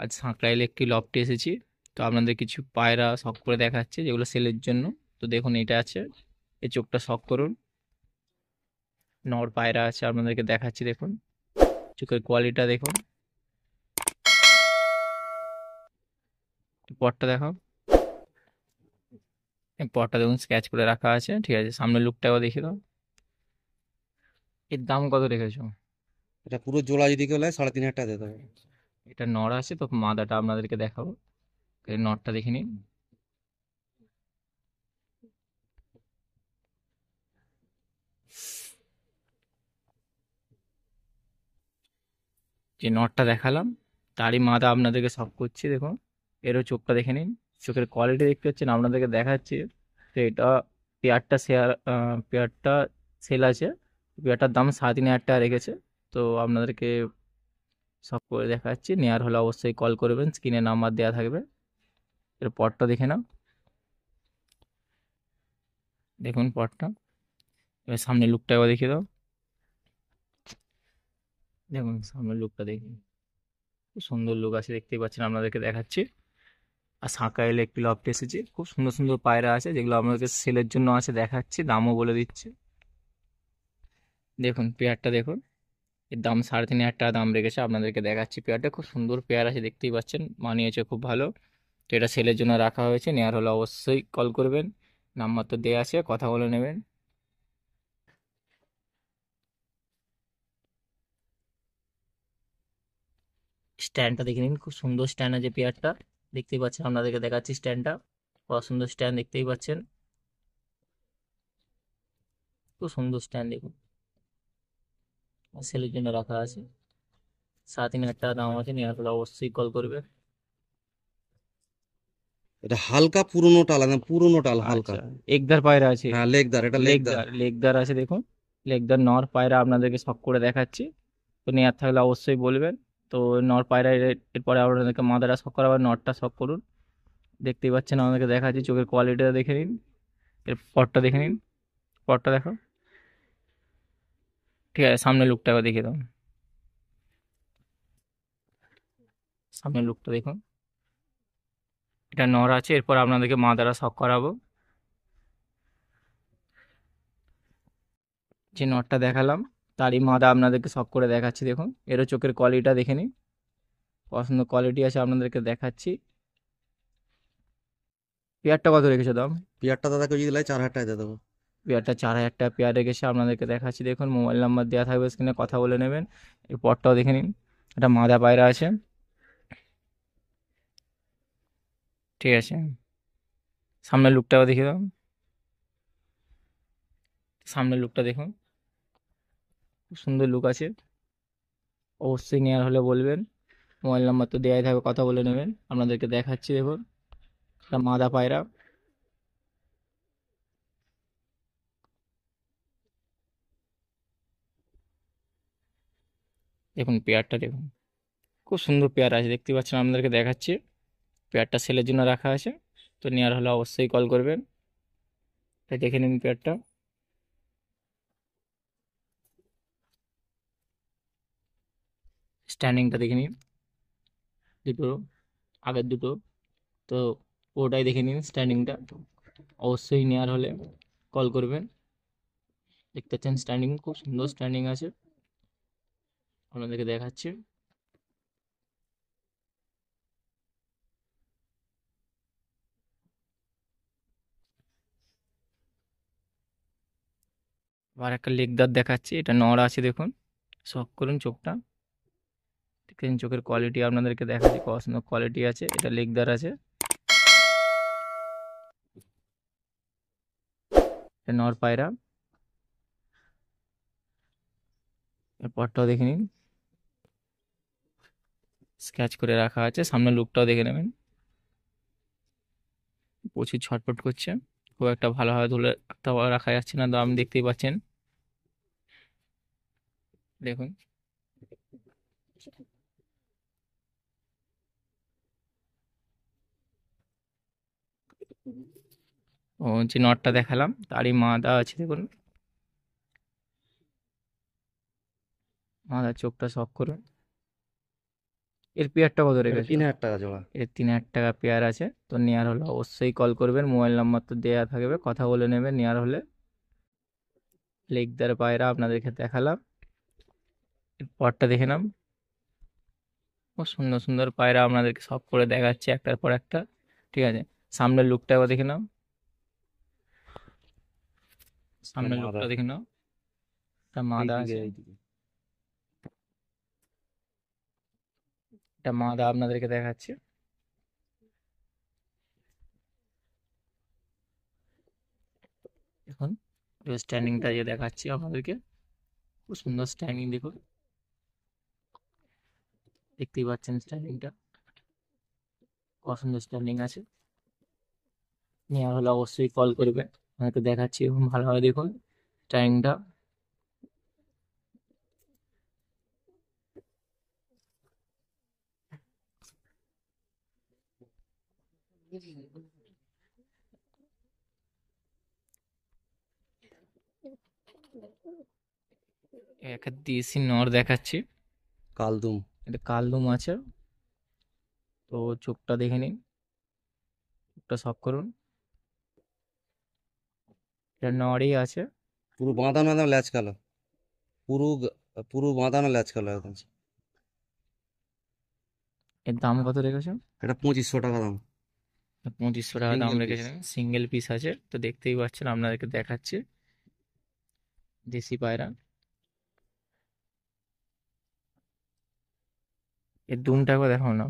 আজ সাঁকরাইলে একটি লফটে এসেছি। তো আপনাদের কিছু পায়রা শখ করে দেখাচ্ছে যেগুলো সেলের জন্য। তো দেখুন এটা আছে, এই চোখটা শখ করুন। নর পায়রা আছে, আপনাদেরকে দেখাচ্ছি দেখুন। চোখের কোয়ালিটিটা দেখুন, পরটা দেখাও। এই পরটা দেখুন স্ক্যাচ করে রাখা আছে, ঠিক আছে। সামনের লুকটাও দেখিয়ে দাও। এর দাম কত রেখেছো? এটা পুরো জোড়া যদি কেউ নেয় 3,500 টাকা দিতে হবে। এটা নর আছে, তো মাদাটা আপনাদেরকে দেখাবো। এই নরটা দেখে নিন। যে নটটা দেখালাম তারই মাদা আপনাদেরকে সব করছি দেখুন। এরও চোখটা দেখে নিন, চোখের কোয়ালিটি দেখতে পাচ্ছেন, আপনাদেরকে দেখাচ্ছি। তো এটা পেয়ারটা সেল আছে। পেয়ারটার দাম 3,500 টাকা রেখেছে। তো আপনাদেরকে সব করে দেখাচ্ছি, নেয়ার হলে অবশ্যই কল করবেন, স্ক্রিনে নাম্বার দেওয়া থাকবে। এর পটটা দেখে নাও, দেখুন পটটা। এবার সামনে লুকটা একবার দেখিয়ে দাও, দেখুন সামনের লুকটা দেখুন। খুব সুন্দর লুক আছে, দেখতেই পাচ্ছেন, আপনাদেরকে দেখাচ্ছি। আর সাঁকাইলে একটি লফটে এসেছি, খুব সুন্দর সুন্দর পায়রা আছে যেগুলো আপনাদেরকে সেলের জন্য আছে, দেখাচ্ছি, দামও বলে দিচ্ছি। দেখুন পেয়ারটা দেখুন, এর দাম 3,500 টাকা দাম রেখেছে, আপনাদেরকে দেখাচ্ছি। পেয়ারটা খুব সুন্দর পেয়ার আছে, দেখতেই পাচ্ছেন, মানিয়েছে খুব ভালো। তো এটা সেলের জন্য রাখা হয়েছে, নেওয়ার হলে অবশ্যই কল করবেন, নাম্বার তো দেওয়া আছে, কথা বলে নেবেন। স্ট্যান্ডটা দেখে নিন, খুব সুন্দর স্ট্যান্ড আছে পেয়ারটা, দেখতেই পাচ্ছেন, আপনাদেরকে দেখাচ্ছি স্ট্যান্ডটা। কত সুন্দর স্ট্যান্ড, দেখতেই পাচ্ছেন, খুব সুন্দর স্ট্যান্ড দেখুন। সেলের জন্য রাখা আছে, 3,500 টাকা দাম আছে, নেওয়ার হলে অবশ্যই কল করবে। এটা হালকা পুরোনো টাল, একদম পুরোনো টাল হালকা। আচ্ছা, একদার পায়রা আছে। হ্যাঁ, লেগদার, এটা লেগদার। লেগদার আছে দেখুন। লেগদার নর পায়রা আপনাদেরকে শখ করে দেখাচ্ছি। তো নেয়ার থাকলে অবশ্যই বলবেন। তো নর পায়রা এরপরে আপনাদেরকে মাদাটা শখ করাবার, নরটা শখ করুন। দেখতেই পাচ্ছেন, আমাদেরকে দেখাচ্ছি, চোখের কোয়ালিটিটা দেখে নিন। এর পরটা দেখে নিন, পরটা দেখো। ঠিক আছে, সামনের লুকটা একবার দেখিয়ে দাও। সামনের লুকটা দেখুন, এটা নর আছে, এরপর আপনাদেরকে মাদারা শখ করাবো। যে নটটা দেখালাম তারই মাদা আপনাদেরকে শখ করে দেখাচ্ছি দেখুন। এরও চোখের কোয়ালিটিটা দেখে নিন, পছন্দ কোয়ালিটি আছে, আপনাদেরকে দেখাচ্ছি। পেয়ারটা কত রেখেছো দাম? পেয়ারটা দাদা কেউ যদি নেয় 4,000 টাকা দিয়ে দেবো। পেয়ারটা 4,000 টাকা পেয়ার রেখেছে, আপনাদেরকে দেখাচ্ছি দেখুন। মোবাইল নাম্বার দেওয়া থাকবে, স্ক্রিনে কথা বলে নেবেন। এর পরটাও দেখে নিন, একটা মাদা পায়রা আছে, ঠিক আছে। সামনের লুকটাও দেখে দাও, সামনের লুকটা দেখুন, খুব সুন্দর লুক আছে। অবশ্যই নেওয়ার হলে বলবেন, মোবাইল নাম্বার তো দেওয়াই থাকবে, কথা বলে নেবেন। আপনাদেরকে দেখাচ্ছি দেখুন, একটা মাদা পায়রা। দেখুন পেয়ারটা দেখুন, খুব সুন্দর পেয়ার আছে, দেখতে পাচ্ছেন, আপনাদেরকে দেখাচ্ছি। পেয়ারটা সেলের জন্য রাখা আছে। তো নেওয়ার হলে অবশ্যই কল করবেন। তাই দেখে নিন পেয়ারটা। স্ট্যান্ডিংটা দেখে নিন, দুটো, আগের দুটো। তো ওটাই দেখে নিন স্ট্যান্ডিংটা। অবশ্যই নেওয়ার হলে কল করবেন। দেখতে পাচ্ছেন স্ট্যান্ডিং, খুব সুন্দর স্ট্যান্ডিং আছে, আপনাদেরকে দেখাচ্ছি। আবার একটা লেগদার দেখাচ্ছি, এটা নড় আছে দেখুন। শখ করুন চোখটা, দেখেন চোখের কোয়ালিটি আপনাদেরকে দেখাচ্ছি, কত সুন্দর কোয়ালিটি আছে। এটা লেগদার আছে, এটা নর পায়রা। এর পরটাও দেখে নিন, স্ক্যাচ করে রাখা আছে, সামনের লুকটাও দেখে নেবেন। প্রচুর ছটফট করছে, খুব একটা ভালোভাবে তুলে রাখা যাচ্ছে না, তো আপনি দেখতেই পাচ্ছেন, দেখুন। ও যে নটটা দেখালাম তারই মাদা আছে দেখুন, মাদার চোখটা শখ করুন। এর পেয়ারটা কত এটা রেখেছো? 3000 টাকা জোড়া। এর 3000 টাকা পেয়ার আছে। তো নেওয়ার হলে অবশ্যই কল করবেন, মোবাইল নাম্বার তো দেওয়া থাকবে, কথা বলে নেবেন নেওয়ার হলে। লেকদার পায়রা আপনাদেরকে দেখালাম, এর পরটা দেখে নাম। খুব সুন্দর সুন্দর পায়রা আপনাদেরকে সব করে দেখাচ্ছি একটার পর একটা, ঠিক আছে। সামনের লুকটা একবার দেখে নাও, সামনের মাদা, লুকটা দেখে নাও। একটা মাদা এইদিকে আছে, এইদিকে। একটা মাদা আপনাদেরকে দেখাচ্ছি। এখন স্ট্যান্ডিংটা যে দেখাচ্ছি আপনাদেরকে, খুব সুন্দর স্ট্যান্ডিং দেখুন, দেখতেই পাচ্ছেন স্ট্যান্ডিংটা কত সুন্দর স্ট্যান্ডিং আছে। নেওয়ার হলে অবশ্যই কল করবে, আপনাকে দেখাচ্ছি এবং ভালোভাবে দেখুন স্ট্যান্ডিংটা। একটা দেশি নর দেখাচ্ছি, কালদুম। এটা কালদম আছে। তো চোখটা দেখে নিন, চোখটা শখ করুন, এটা নরই আছে। পুরো বাঁধানো একদম ল্যাজ কালো, পুরো পুরো বাঁধানো ল্যাজ কালো একদম। এর দাম কত রেখেছো? এটা 2500 টাকা দাম। 2500 টাকা দাম সিঙ্গেল পিস। রেখেছেন, সিঙ্গেল পিস আছে। তো দেখতেই পাচ্ছেন, আপনাদেরকে দেখাচ্ছি দেশি পায়রা। এর দুমটা একবার দেখাও না,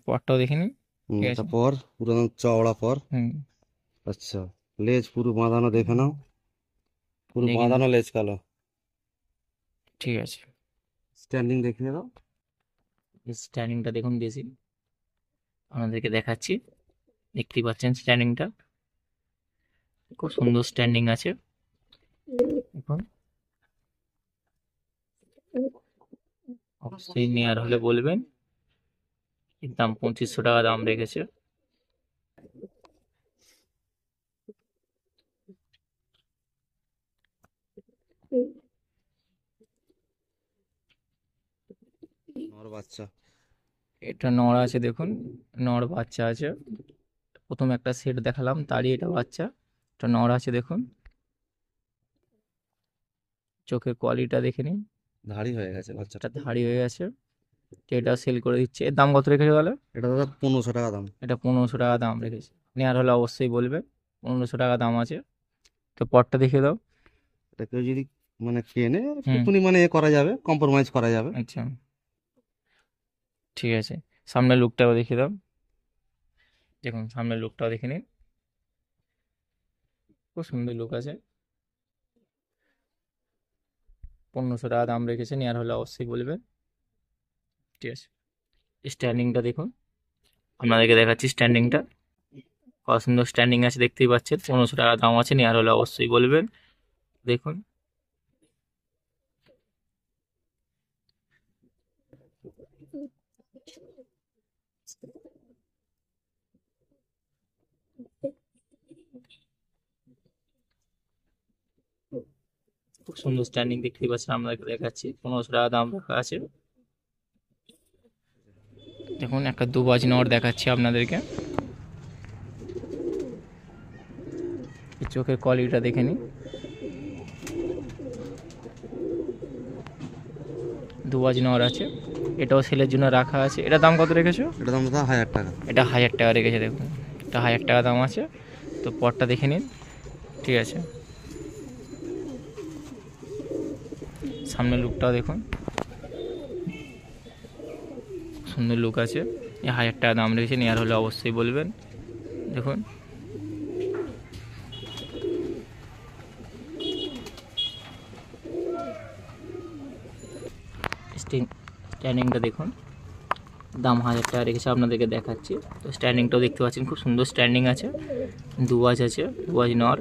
পরটাও দেখে নিন, ঠিক আছে। তারপর পুরো একদম চওড়া পর। হুম, আচ্ছা, লেজ পুরো বাঁধানো দেখে নাও, পুরো দেখে নিন, বাঁধানো লেজ কালো। ঠিক আছে। স্ট্যান্ডিং দেখিয়ে দাও। স্ট্যান্ডিংটা দেখুন দেশি, আপনাদেরকে দেখাচ্ছি, দেখতেই পাচ্ছেন স্ট্যান্ডিংটা খুব সুন্দর স্ট্যান্ডিং আছে। এখন অবশ্যই নেওয়ার হলে বলবেন, এর দাম 2500 টাকা দাম রেখেছে। নর বাচ্চা। এটা নর আছে দেখুন, নর বাচ্চা আছে। প্রথমে একটা সেট দেখালাম, তারই এটা বাচ্চা। এটা নর আছে দেখুন, চোখের কোয়ালিটিটা দেখে নিন, ধাড়ি হয়ে গেছে বাচ্চাটা। এটা ধাড়ি হয়ে গেছে। তো এটা সেল করে দিচ্ছে। এর দাম কত রেখেছে বলে? এটা দাদা 1500 টাকা দাম। এটা 1500 টাকা দাম রেখেছে, নেওয়ার হলে অবশ্যই বলবে। 1500 টাকা দাম আছে। তো পরটা দেখিয়ে দাও। এটা কেউ যদি মানে কেনে হুম, একটুখানি মানে এ করা যাবে, কম্প্রোমাইজ করা যাবে। আচ্ছা, ঠিক আছে। সামনের লুকটাও দেখিয়ে দাও, দেখুন সামনের লুকটাও দেখে নিন, খুব সুন্দর লুক আছে। 1500 টাকা দাম রেখেছে, নেওয়ার হলে অবশ্যই বলবেন, ঠিক আছে। স্ট্যান্ডিংটা দেখুন, আপনাদেরকে দেখাচ্ছি স্ট্যান্ডিংটা কত সুন্দর স্ট্যান্ডিং আছে, দেখতেই পাচ্ছেন। 1500 টাকা দাম আছে, নেওয়ার হলে অবশ্যই বলবেন। দেখুন খুব সুন্দর স্ট্যান্ডিং, দেখতেই পাচ্ছেন, আপনাদেরকে দেখাচ্ছি। 1500 টাকা দাম রাখা আছে। দেখুন একটা দুবাজ নট দেখাচ্ছি আপনাদেরকে, এই চোখের কোয়ালিটিটা দেখে নিন, দুবাজ নর আছে। এটাও সেলের জন্য রাখা আছে। এটা দাম কত রেখেছো? এটা দাম দাদা 1000 টাকা। এটা 1000 টাকা রেখেছে দেখুন, এটা 1000 টাকা দাম আছে। তো পরটা দেখে নিন, ঠিক আছে। সামনের লুকটাও দেখুন, সুন্দর লুক আছে। এই 1000 টাকা দাম রেখেছে, নেওয়ার হলে অবশ্যই বলবেন। দেখুন স্ট্যান্ডিংটা দেখুন, দাম 1000 টাকা রেখেছে, আপনাদেরকে দেখাচ্ছি। তো স্ট্যান্ডিংটাও দেখতে পাচ্ছেন, খুব সুন্দর স্ট্যান্ডিং আছে। দুবাজ আছে, দুবাজ নর।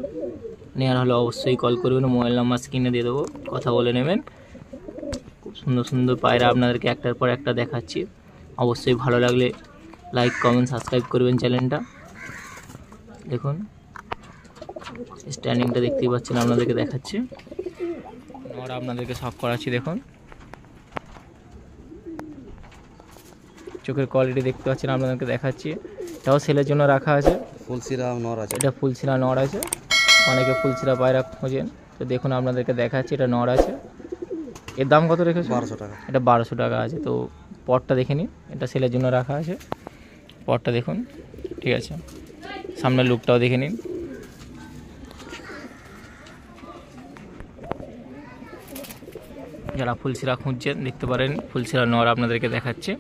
নেওয়ার হলে অবশ্যই কল করবেন, মোবাইল নাম্বার স্ক্রিনে দিয়ে দেবো, কথা বলে নেবেন। খুব সুন্দর সুন্দর পায়রা আপনাদেরকে একটার পর একটা দেখাচ্ছি। অবশ্যই ভালো লাগলে লাইক কমেন্ট সাবস্ক্রাইব করবেন চ্যানেলটা। দেখুন স্ট্যান্ডিংটা দেখতেই পাচ্ছেন, আপনাদেরকে দেখাচ্ছি। নর আপনাদেরকে শখ করাচ্ছি, দেখুন চোখের কোয়ালিটি দেখতে পাচ্ছেন, আপনাদেরকে দেখাচ্ছি। এটাও সেলের জন্য রাখা আছে। ফুলসিরা নর আছে। এটা ফুলসিরা নর আছে, অনেকে ফুলসিরা পায়রা খোঁজেন, তো দেখুন আপনাদেরকে দেখাচ্ছি। এটা নর আছে। এর দাম কত রেখেছে? 1200 টাকা। এটা 1200 টাকা আছে। তো পটটা দেখে নিন, এটা সেলের জন্য রাখা আছে। পটটা দেখুন, ঠিক আছে। সামনের লুকটাও দেখে নিন। যারা ফুলসিরা খুঁজছেন দেখতে পারেন, ফুলসিরা নর আপনাদেরকে দেখাচ্ছে,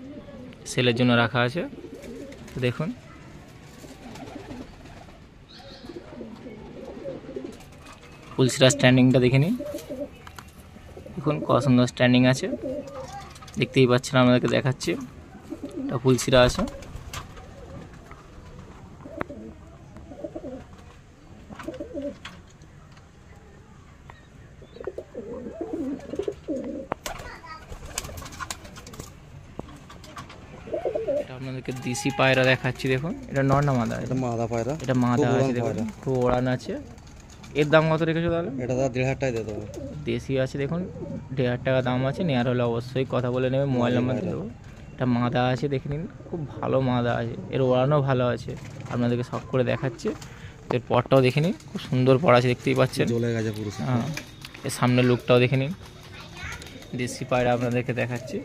সেলের জন্য রাখা আছে। তো দেখুন, ফুলসিরা স্ট্যান্ডিংটা দেখে নিন। দেখুন কত সুন্দর স্ট্যান্ডিং আছে, দেখতেই পাচ্ছেন, আপনাদেরকে দেখাচ্ছি। এটা ফুলসিরা আছে। এটা আপনাদেরকে দেশি পায়রা দেখাচ্ছি। দেখুন এটা নর না মাদা? এটা মাদা পায়রা। এটা মাদা আছে, দেখুন খুব ওড়ান আছে। এর দাম কত রেখেছো তাহলে? এটা 1500 টাকায় দিয়ে দেবো। দেশি আছে, দেখুন 1500 টাকা দাম আছে। নেওয়ার হলে অবশ্যই কথা বলে নেবে, মোবাইল নাম্বার দিয়ে দেবো। এটা মাদা আছে, দেখে নিন, খুব ভালো মাদা আছে, এর ওড়ানও ভালো আছে। আপনাদেরকে শখ করে দেখাচ্ছে। এর পরটাও দেখে নিন, খুব সুন্দর পর আছে, দেখতেই পাচ্ছেন। জ্বলে গেছে পুরো। হ্যাঁ, এর সামনের লুকটাও দেখে নিন। দেশি পায়রা আপনাদেরকে দেখাচ্ছি,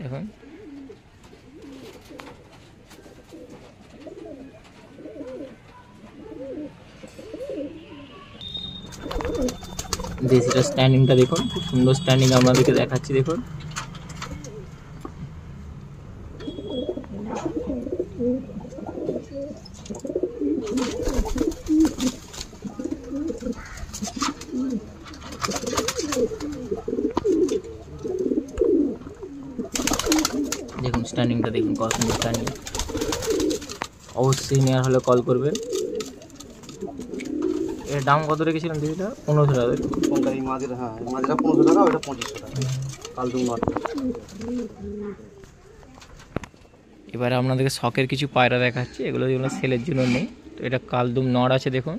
দেখুন। দেশিটা স্ট্যান্ডিংটা দেখুন, খুব সুন্দর স্ট্যান্ডিং আপনাদেরকে দেখাচ্ছি, দেখুন। দেখুন স্ট্যান্ডিংটা দেখুন, কত সুন্দর স্ট্যান্ডিং। অবশ্যই নেওয়ার হলে কল করবেন। এর দাম কত রেখেছিলাম দিদিটা? 1500 টাকা। কোনটা? এই মাদিরা? হ্যাঁ, এই মাদিরা 1500 টাকা, ওটা 2500 টাকা। কালদুম নর। এবারে আপনাদেরকে শখের কিছু পায়রা দেখাচ্ছি, এগুলো যেগুলো সেলের জন্য নেই। তো এটা কালদুম নর আছে, দেখুন।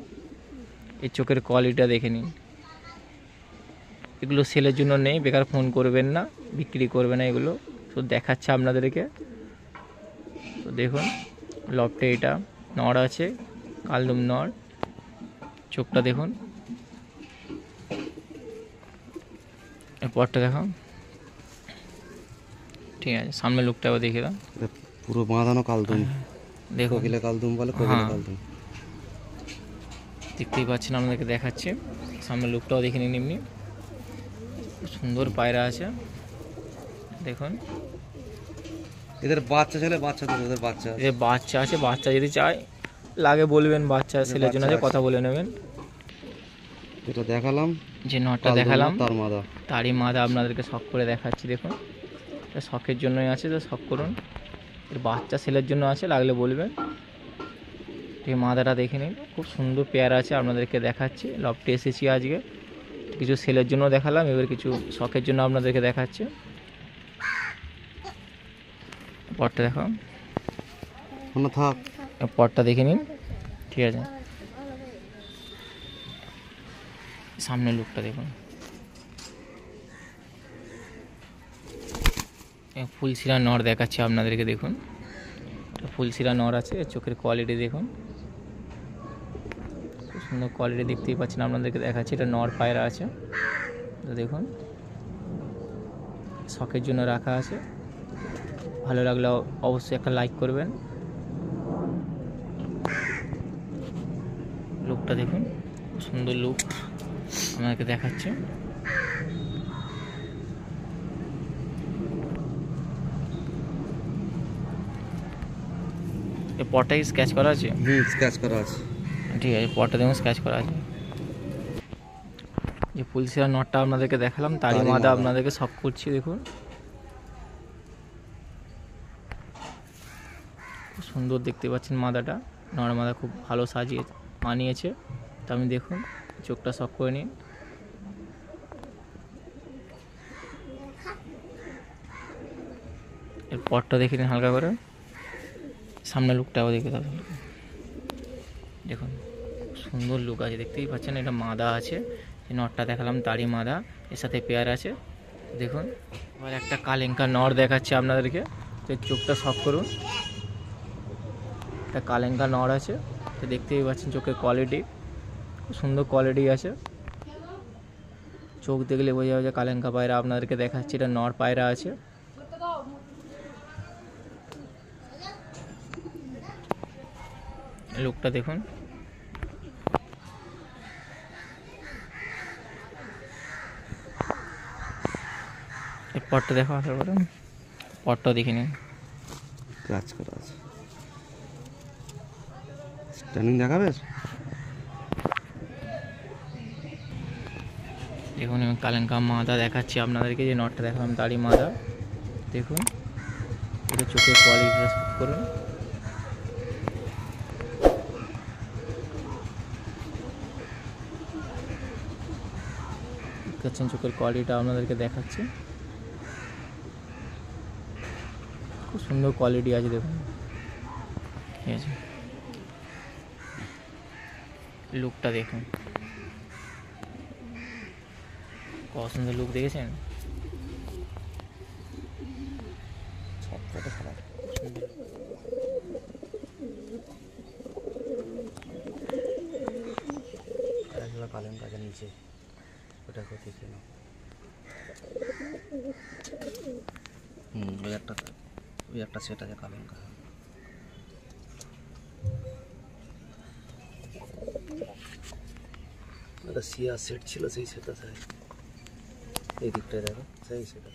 এই চোখের কোয়ালিটিটা দেখে নিন। এগুলো সেলের জন্য নেই, বেকার ফোন করবেন না, বিক্রি করবে না এগুলো, তো দেখাচ্ছে আপনাদেরকে। তো দেখুন লফটে এটা নর আছে, কালদুম নর। চোখটা দেখুন, এরপরটা দেখো, ঠিক আছে। সামনে লুকটাও দেখে দাও। পুরো বাঁধানো কালদুম। দেখো, কোকিলা কালদুম বলে, কোকিলা কালদুম। দেখতেই পাচ্ছেন, আপনাদেরকে দেখাচ্ছি। সামনে লুকটাও দেখে নিন। এমনি সুন্দর পায়রা আছে, দেখুন। এদের বাচ্চা ছেলে, বাচ্চা তো ওদের বাচ্চা। এদের বাচ্চা আছে, বাচ্চা যদি চাই লাগে বলবেন, বাচ্চা সেলের জন্য আছে, কথা বলে নেবেন। এটা দেখালাম, যে নটটা দেখালাম তার মাদা, তারই মাদা আপনাদেরকে শখ করে দেখাচ্ছি, দেখুন। এটা শখের জন্যই আছে, তো শখ করুন। এর বাচ্চা সেলের জন্য আছে, লাগলে বলবেন। এই মাদাটা দেখে নিন, খুব সুন্দর পেয়ার আছে, আপনাদেরকে দেখাচ্ছি। লফটে এসেছি আজকে, কিছু সেলের জন্য দেখালাম, এবার কিছু শখের জন্য আপনাদেরকে দেখাচ্ছে। পরটা দেখো, থাক, পরটা দেখে নিন, ঠিক আছে। সামনের লুকটা দেখুন, ফুলসিরা নর দেখাচ্ছে আপনাদেরকে, দেখুন। ফুলসিরা নর আছে, চোখের কোয়ালিটি দেখুন, খুব সুন্দর কোয়ালিটি, দেখতেই পাচ্ছেন, আপনাদেরকে দেখাচ্ছি। এটা নর পায়রা আছে, তো দেখুন। শখের জন্য রাখা আছে, ভালো লাগলে অবশ্যই একটা লাইক করবেন। লুকটা দেখুন, খুব সুন্দর লুক আপনাদেরকে দেখাচ্ছে। এই পটটাই স্কেচ করা আছে? স্কেচ করা আছে, ঠিক আছে। পটটা দেখুন স্কেচ করা আছে। যে ফুলসিরা নটটা আপনাদেরকে দেখালাম, তারই মাদা আপনাদেরকে সব করছি, দেখুন। খুব সুন্দর দেখতে পাচ্ছেন মাদাটা, নর মাদা খুব ভালো সাজিয়ে মানিয়েছে। তো আমি দেখুন চোখটা শখ করে নিন। এর পটটা দেখে নিন হালকা করে, সামনের লুকটাও দেখে দেবেন, দেখুন সুন্দর লুক আছে, দেখতেই পাচ্ছেন। এটা মাদা আছে, যে নটটা দেখালাম তারই মাদা, এর সাথে পেয়ার আছে। দেখুন এবার একটা কালেঙ্কা নর দেখাচ্ছি আপনাদেরকে, তো চোখটা সফট করুন। একটা কালেঙ্কা নর আছে, তো দেখতেই পাচ্ছেন চোখের কোয়ালিটি খুব সুন্দর কোয়ালিটি আছে। চোখ দেখলে বোঝা যাবে যে কালেঙ্কা পায়রা। আপনাদেরকে দেখাচ্ছি, এটা নর পায়রা আছে। লুকটা দেখুন। এই পটটা দেখো, আসার পরে পটটা দেখে নিন। কাজ করা আছে, স্ট্যান্ডিং দেখাবে। দেখুন আমি কালেঙ্কা মাদা দেখাচ্ছি আপনাদেরকে, যে নটটা দেখালাম তারই মাদা। দেখুন এটা চোখের কোয়ালিটিটা সব করুন। দেখছেন চোখের কোয়ালিটিটা আপনাদেরকে দেখাচ্ছি, খুব সুন্দর কোয়ালিটি আছে। দেখুন ঠিক আছে, লুকটা দেখুন কত সুন্দর লুক, দেখেছেন? কালেঙ্কার নিচে ওটা কোথায় ছিল? ওই একটা সেট আছে কালেঙ্কা। একটা সিয়া সেট ছিল, সেই সেটটা এই দিকটায় দেখো, সেই সেটা।